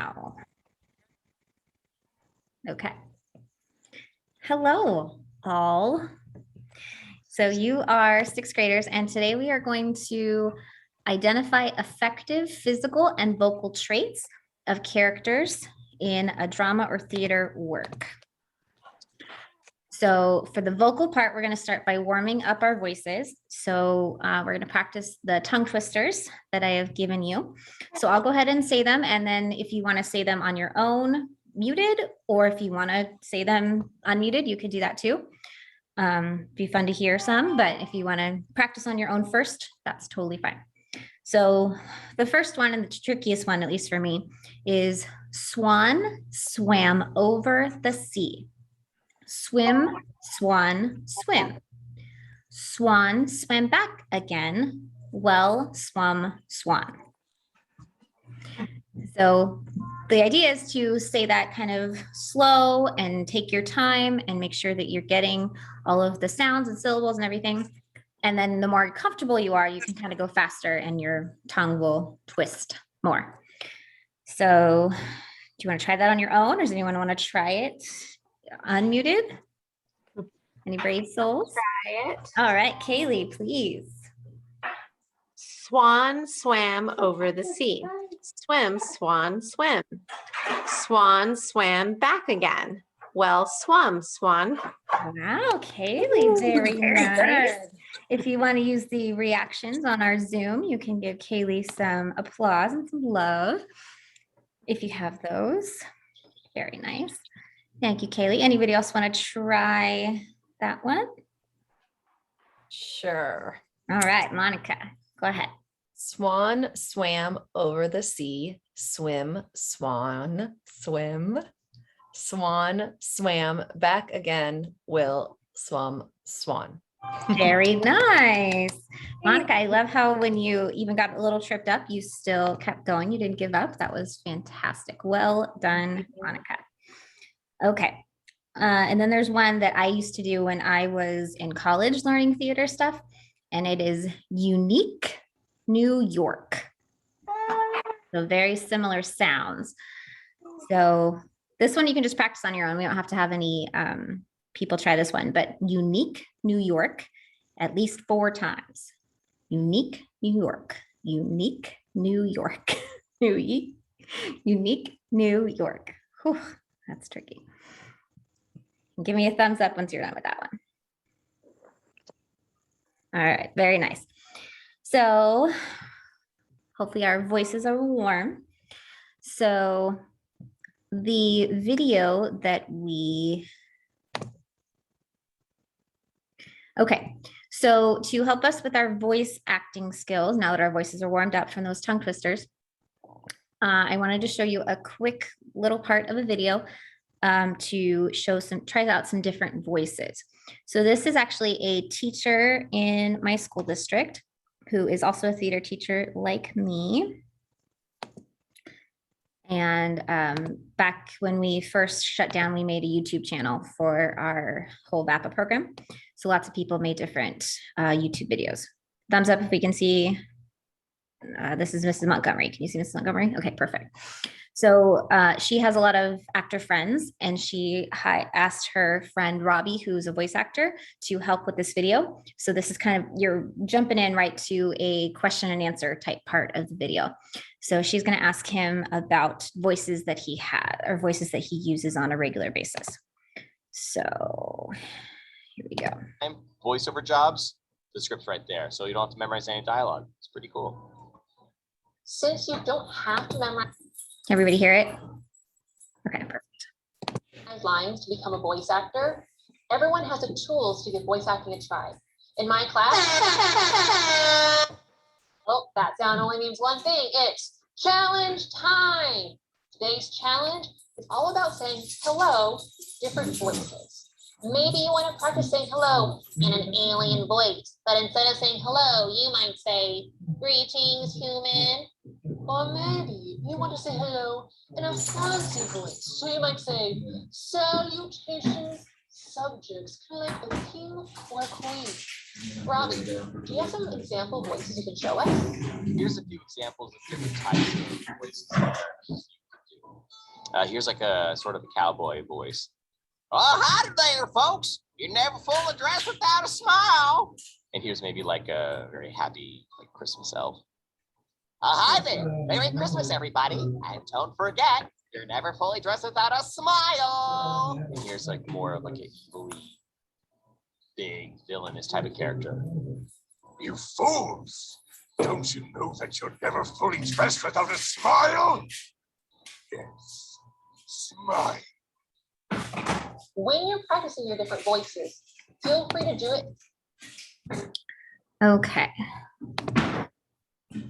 now. Okay. Hello, all. So you are sixth graders, and today we are going to identify effective physical and vocal traits of characters in a drama or theater work. So for the vocal part, we're going to start by warming up our voices. So we're going to practice the tongue twisters that I have given you. So I'll go ahead and say them. And then if you want to say them on your own, muted, or if you want to say them unmuted, you could do that too. Be fun to hear some, but if you want to practice on your own first, that's totally fine. So the first one, and the trickiest one, at least for me, is swan swam over the sea. Swim, swan, swim. Swan swam back again. Well swum, swan. So the idea is to say that kind of slow and take your time and make sure that you're getting all of the sounds and syllables and everything. And then the more comfortable you are, you can kind of go faster and your tongue will twist more. So do you want to try that on your own, or does anyone want to try it unmuted? Any brave souls? Try it. All right, Kaylee, please. Swan swam over the sea. Swim, swan, swim. Swan swam back again. Well swum, swan. Wow, Kaylee, very nice. If you want to use the reactions on our Zoom, you can give Kaylee some applause and some love if you have those. Very nice. Thank you, Kaylee. Anybody else want to try that one? Sure. All right, Monica, go ahead. Swan swam over the sea. Swim, swan, swim. Swan swam back again. Will swum, swan. Very nice. Monica, I love how when you even got a little tripped up, you still kept going. You didn't give up. That was fantastic. Well done, Monica. Okay. And then there's one that I used to do when I was in college learning theater stuff, and it is unique New York. So very similar sounds. So this one you can just practice on your own. We don't have to have any people try this one, but unique New York at least 4 times. Unique New York, unique New York, unique New York. Whew, that's tricky. Give me a thumbs up once you're done with that one. All right, very nice. So hopefully our voices are warm. So the video that okay, so to help us with our voice acting skills, now that our voices are warmed up from those tongue twisters, I wanted to show you a quick little part of a video to try out some different voices. So this is actually a teacher in my school district who is also a theater teacher like me. And back when we first shut down, we made a YouTube channel for our whole VAPA program. So lots of people made different YouTube videos. Thumbs up if we can see. This is Mrs. Montgomery. Can you see Mrs. Montgomery? Okay, perfect. So she has a lot of actor friends, and she asked her friend Robbie, who's a voice actor, to help with this video. So this is kind of, you're jumping in right to a question and answer type part of the video. So she's going to ask him about voices that he had, or voices that he uses on a regular basis. So here we go. Voiceover jobs, the script's right there. So you don't have to memorize any dialogue. It's pretty cool. Since you don't have to memorize Everybody hear it? Okay, perfect. lines to become a voice actor, everyone has the tools to give voice acting a try. In my class, well, that sound only means one thing. It's challenge time. Today's challenge is all about saying hello, different voices. Maybe you want to practice saying hello in an alien voice, but instead of saying hello, you might say, greetings, human. Or maybe you want to say hello in a fancy voice. So you might say, salutations, subjects, kind of like a king or a queen. Robbie, do you have some example voices you can show us? Here's a few examples of different types of voices that you could do. Here's like a sort of a cowboy voice. Oh, hi there, folks. You're never full of dress without a smile. And here's maybe like a very happy like Christmas elf. Hi there. Merry Christmas, everybody. And don't forget, you're never fully dressed without a smile. And here's like more of like a evilly big villainous type of character. You fools! Don't you know that you're never fully dressed without a smile? Yes, smile. When you're practicing your different voices, feel free to do it. Okay.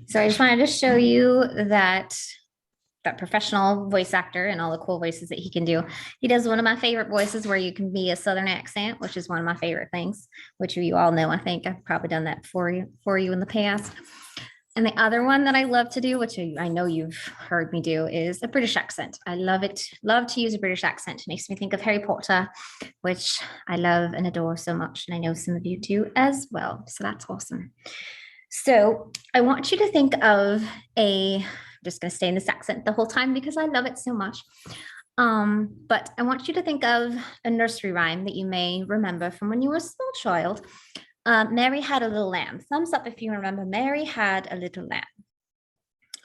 So I just wanted to show you that professional voice actor and all the cool voices that he can do. He does one of my favorite voices where you can be a Southern accent, which is one of my favorite things, which you all know. I think I've probably done that for you in the past. And the other one that I love to do, which I know you've heard me do, is a British accent. I love it. Love to use a British accent. It makes me think of Harry Potter, which I love and adore so much. And I know some of you do as well. So that's awesome. So I want you to think of I'm just going to stay in this accent the whole time because I love it so much. But I want you to think of a nursery rhyme that you may remember from when you were a small child. Mary had a little lamb. Thumbs up if you remember. Mary had a little lamb.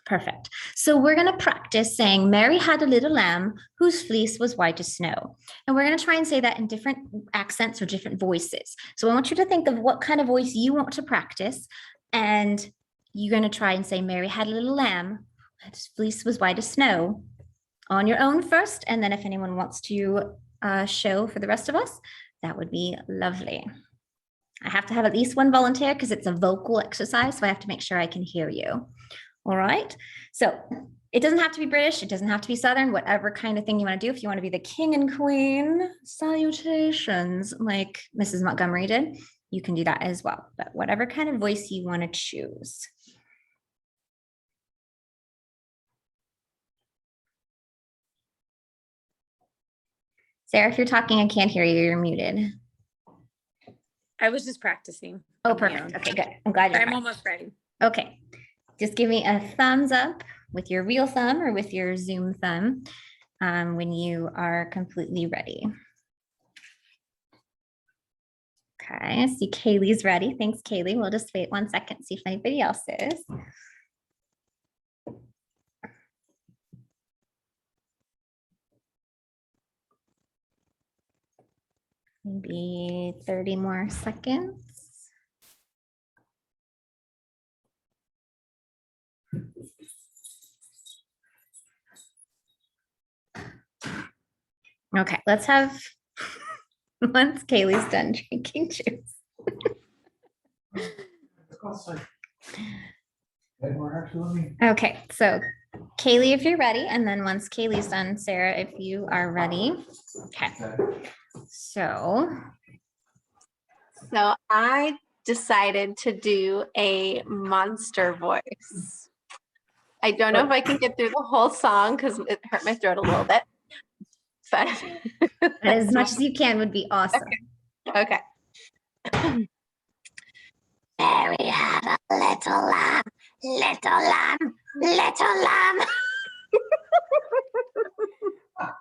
Perfect. So we're going to practice saying Mary had a little lamb whose fleece was white as snow. And we're going to try and say that in different accents or different voices. So I want you to think of what kind of voice you want to practice. And you're going to try and say Mary had a little lamb whose fleece was white as snow on your own first. And then if anyone wants to show for the rest of us, that would be lovely. I have to have at least one volunteer because it's a vocal exercise. So I have to make sure I can hear you. All right. So it doesn't have to be British. It doesn't have to be Southern, whatever kind of thing you want to do. If you want to be the king and queen salutations like Mrs. Montgomery did, you can do that as well. But whatever kind of voice you want to choose. Sarah, if you're talking, I can't hear you. You're muted. I was just practicing. Oh, on my perfect. own. Okay, good. I'm glad you're I'm back. almost ready. Okay. Just give me a thumbs up with your real thumb or with your Zoom thumb when you are completely ready. Okay, I see Kaylee's ready. Thanks, Kaylee. We'll just wait 1 second, see if anybody else is. Maybe 30 more seconds. Okay, let's have, once Kaylee's done drinking juice. Okay, so Kaylee, if you're ready, and then once Kaylee's done, Sarah, if you are ready. Okay, so I decided to do a monster voice. I don't know if I can get through the whole song because it hurt my throat a little bit. But as much as you can would be awesome. okay. Mary had a little lamb, little lamb, little lamb.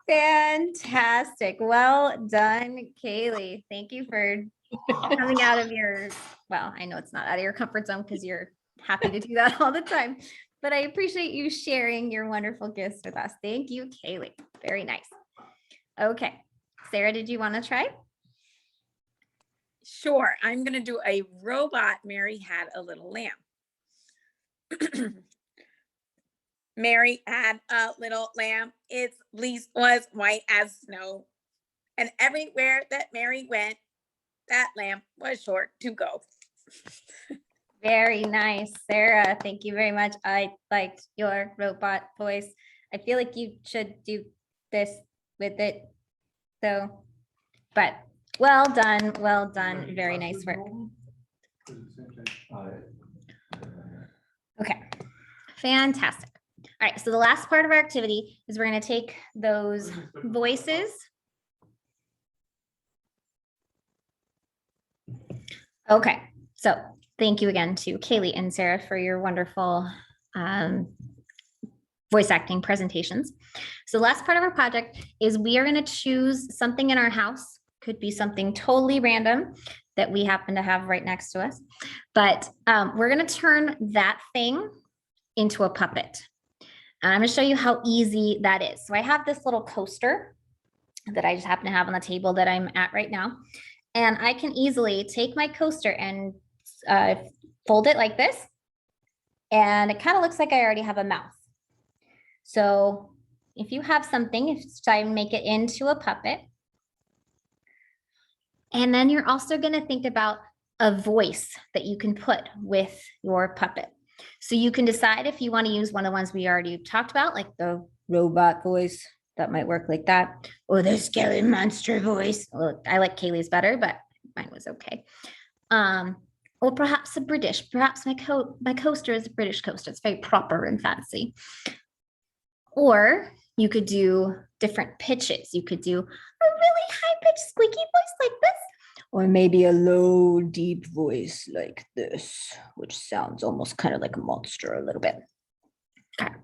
Fantastic. Well done, Kaylee. Thank you for coming out of your, well, I know it's not out of your comfort zone because you're happy to do that all the time, but I appreciate you sharing your wonderful gifts with us. Thank you, Kaylee. Very nice. Okay. Sarah, did you want to try? Sure. I'm going to do a robot. Mary had a little lamb. Mary had a little lamb. Its fleece was white as snow. And everywhere that Mary went, that lamb was sure to go. Very nice, Sarah. Thank you very much. I liked your robot voice. I feel like you should do this with it, though. But well done, well done. Very nice work. Okay, fantastic. All right, so the last part of our activity is we're going to take those voices. Okay, so thank you again to Kaylee and Sarah for your wonderful voice acting presentations. So the last part of our project is we are going to choose something in our house. Could be something totally random that we happen to have right next to us. But we're going to turn that thing into a puppet. And I'm going to show you how easy that is. So I have this little coaster that I just happen to have on the table that I'm at right now. And I can easily take my coaster and fold it like this. And it kind of looks like I already have a mouth. So if you have something, if it's time to make it into a puppet. And then you're also going to think about a voice that you can put with your puppet. So you can decide if you want to use one of the ones we already talked about, like the robot voice. That might work like that. Or the scary monster voice. Well, I like Kaylee's better, but mine was okay. Or perhaps a British. Perhaps my coaster is a British coaster. It's very proper and fancy. Or you could do different pitches. You could do a really high-pitched squeaky voice like this. Or maybe a low, deep voice like this, which sounds almost kind of like a monster a little bit. Okay.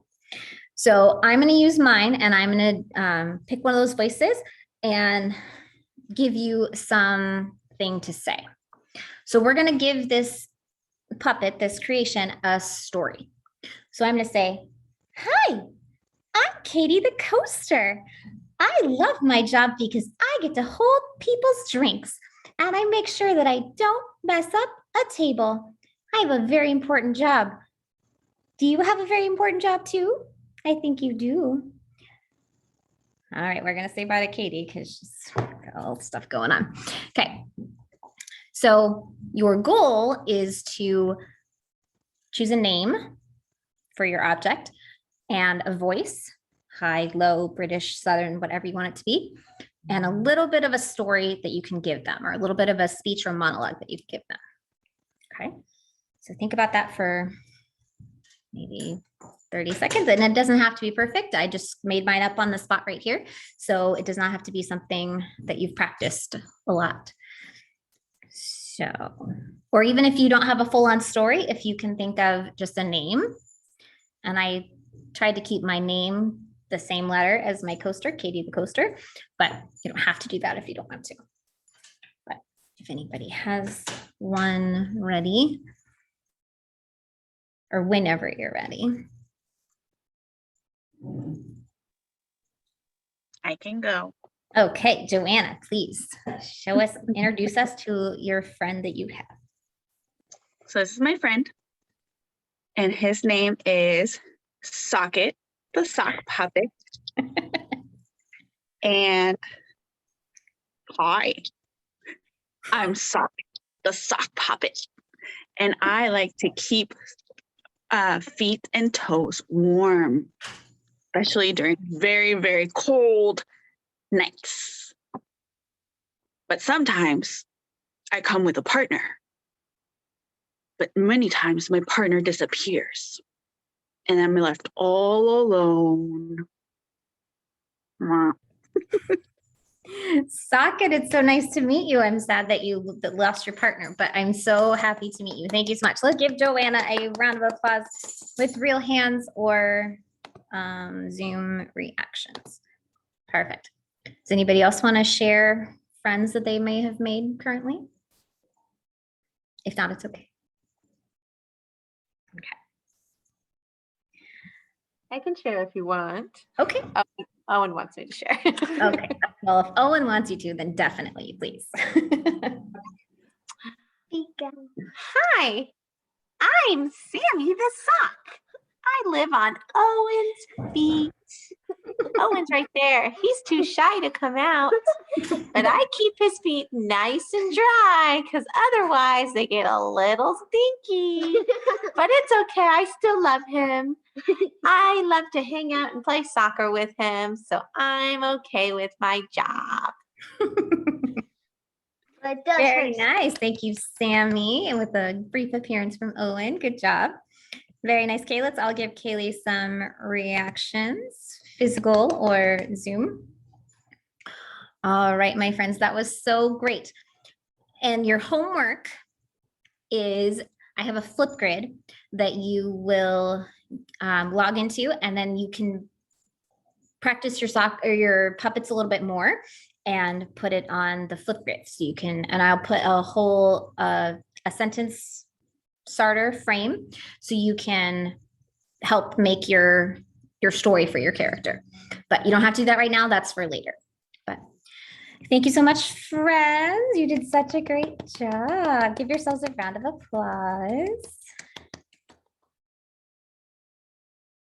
So I'm going to use mine, and I'm going to pick one of those voices and give you something to say. So we're going to give this puppet, this creation, a story. So I'm going to say, hi, I'm Katie the coaster. I love my job because I get to hold people's drinks, and I make sure that I don't mess up a table. I have a very important job. Do you have a very important job too? I think you do. All right, we're going to say bye to Katie because she's got all stuff going on. Okay. So your goal is to choose a name for your object and a voice, high, low, British, Southern, whatever you want it to be, and a little bit of a story that you can give them, or a little bit of a speech or monologue that you can give them. Okay. So think about that for maybe 30 seconds, and it doesn't have to be perfect. I just made mine up on the spot right here. So it does not have to be something that you've practiced a lot. So, or even if you don't have a full-on story, if you can think of just a name, and I tried to keep my name the same letter as my coaster, Katie the coaster, but you don't have to do that if you don't want to. But if anybody has one ready, or whenever you're ready. I can go. Okay, Joanna, please show us, introduce us to your friend that you have. So this is my friend, and his name is Socket, the sock puppet. And hi, I'm Socket, the sock puppet. And I like to keep feet and toes warm, especially during very, very cold nights. But sometimes I come with a partner. But many times my partner disappears and I'm left all alone. Socket, it's so nice to meet you. I'm sad that you lost your partner, but I'm so happy to meet you. Thank you so much. Let's give Joanna a round of applause with real hands or Zoom reactions. Perfect. Does anybody else want to share friends that they may have made currently? If not, it's okay. Okay. I can share if you want. Okay. Owen wants me to share. Okay. Well, if Owen wants you to, then definitely, please. Hi, I'm Sammy the sock. I live on Owen's feet. Owen's right there. He's too shy to come out, but I keep his feet nice and dry because otherwise they get a little stinky. But it's okay. I still love him. I love to hang out and play soccer with him, so I'm okay with my job. Very nice. Thank you, Sammy. And with a brief appearance from Owen. Good job. Very nice, Kay. Let's all give Kaylee some reactions, physical or Zoom. All right, my friends, that was so great. And your homework is I have a Flipgrid that you will log into, and then you can practice your sock or your puppets a little bit more and put it on the Flipgrid. So you can, and I'll put a whole a sentence starter frame so you can help make your story for your character. But you don't have to do that right now. That's for later. But thank you so much, friends. You did such a great job. Give yourselves a round of applause.